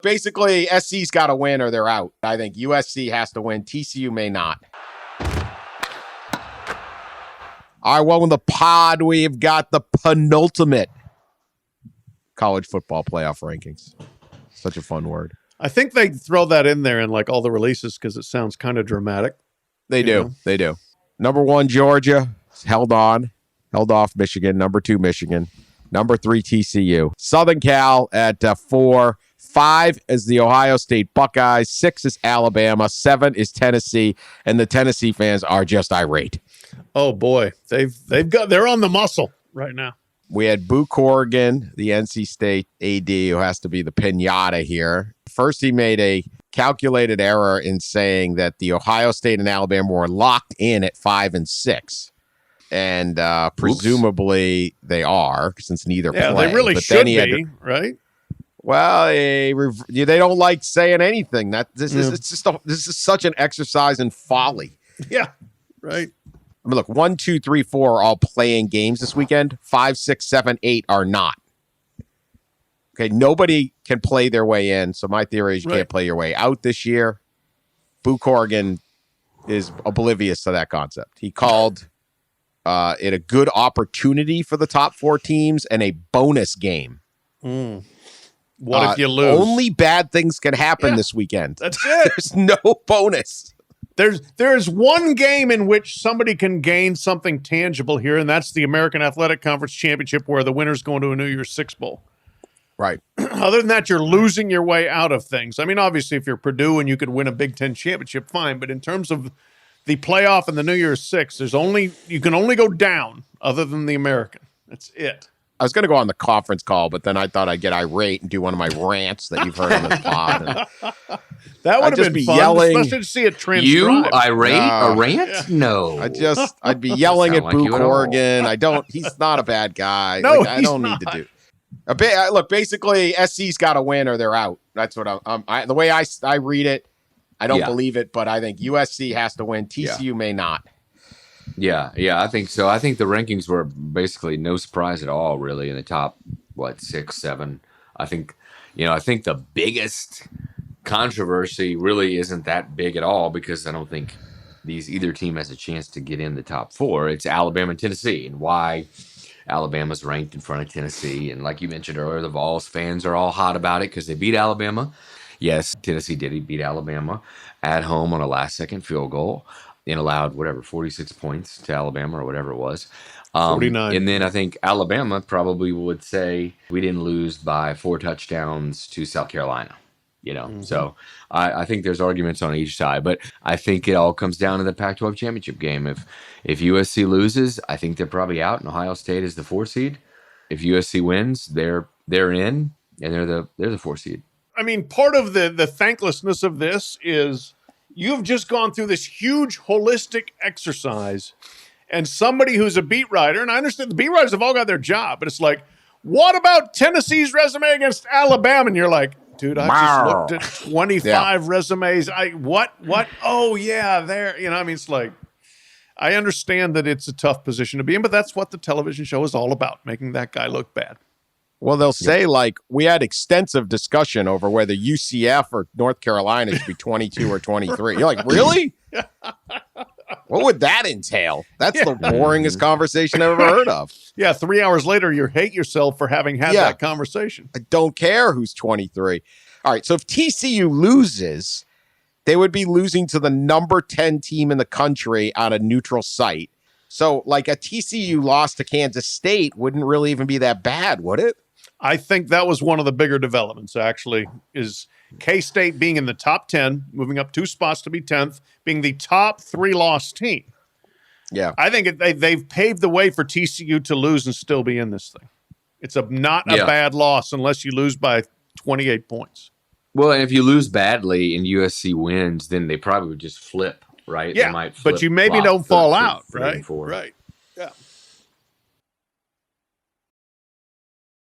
Basically, SC's got to win or they're out. I think USC has to win. TCU may not. All right, welcome to the pod. We've got the penultimate college football playoff rankings. Such a fun word. I think they throw that in there in like all the releases because it sounds kind of dramatic. They do. They do. Number 1, Georgia. Held off Michigan. Number 2, Michigan. Number 3, TCU. Southern Cal at 4. 5 is the Ohio State Buckeyes. 6 is Alabama. 7 is Tennessee. And the Tennessee fans are just irate. Oh boy, they're on the muscle right now. We had Boo Corrigan, the NC State AD, who has to be the pinata here. First, he made a calculated error in saying that the Ohio State and Alabama were locked in at 5 and 6. And presumably they are, since neither play. Yeah, they really should be, right? Well, they don't like saying anything. This is such an exercise in folly. Yeah, right. I mean, look, 1, 2, 3, 4 are all playing games this weekend. 5, 6, 7, 8 are not. Okay, nobody can play their way in. So my theory is you can't play your way out this year. Boo Corrigan is oblivious to that concept. He called it a good opportunity for the top 4 teams and a bonus game. What if you lose? Only bad things can happen this weekend. That's it. There's no bonus. There's one game in which somebody can gain something tangible here, and that's the American Athletic Conference Championship, where the winner's going to a New Year's Six Bowl. Right. Other than that, you're losing your way out of things. I mean, obviously, if you're Purdue and you could win a Big Ten championship, fine. But in terms of the playoff and the New Year's Six, you can only go down other than the American. That's it. I was going to go on the conference call, but then I thought I'd get irate and do one of my rants that you've heard on this pod. That would have been fun, yelling, especially to see it transcribed. You irate? A rant? Yeah. No. I'd be yelling at Boo Corrigan. He's not a bad guy. No, I don't need to do. Look, basically, SC's got to win or they're out. That's what the way I read it. I don't believe it, but I think USC has to win. TCU may not. Yeah, I think so. I think the rankings were basically no surprise at all, really, in the top, 6, 7. I think the biggest controversy really isn't that big at all, because I don't think either team has a chance to get in the top 4. It's Alabama and Tennessee, and why Alabama's ranked in front of Tennessee. And like you mentioned earlier, the Vols fans are all hot about it because they beat Alabama. Yes, Tennessee did beat Alabama at home on a last-second field goal and allowed 46 points to Alabama or whatever it was. 49. And then I think Alabama probably would say we didn't lose by 4 touchdowns to South Carolina. So I think there's arguments on each side, but I think it all comes down to the Pac-12 championship game. If USC loses, I think they're probably out, and Ohio State is the 4 seed. If USC wins, they're in, and they're the 4 seed. I mean, part of the thanklessness of this is you've just gone through this huge holistic exercise, and somebody who's a beat writer, and I understand the beat writers have all got their job, but it's like, what about Tennessee's resume against Alabama? And you're like, dude, I just looked at 25 resumes. What? Oh, yeah, there. It's like, I understand that it's a tough position to be in, but that's what the television show is all about, making that guy look bad. Well, they'll say, we had extensive discussion over whether UCF or North Carolina should be 22 or 23. You're like, really? What would that entail? That's the boringest conversation I've ever heard of. Yeah, 3 hours later, you hate yourself for having had that conversation. I don't care who's 23. All right, so if TCU loses, they would be losing to the number 10 team in the country on a neutral site. So, a TCU loss to Kansas State wouldn't really even be that bad, would it? I think that was one of the bigger developments, actually, is K-State being in the top 10, moving up 2 spots to be 10th, being the top 3-loss team. Yeah. I think they've paved the way for TCU to lose and still be in this thing. It's not a bad loss unless you lose by 28 points. Well, and if you lose badly and USC wins, then they probably would just flip, right? Yeah, they might flip, but you maybe don't fall out, right? Right. Yeah.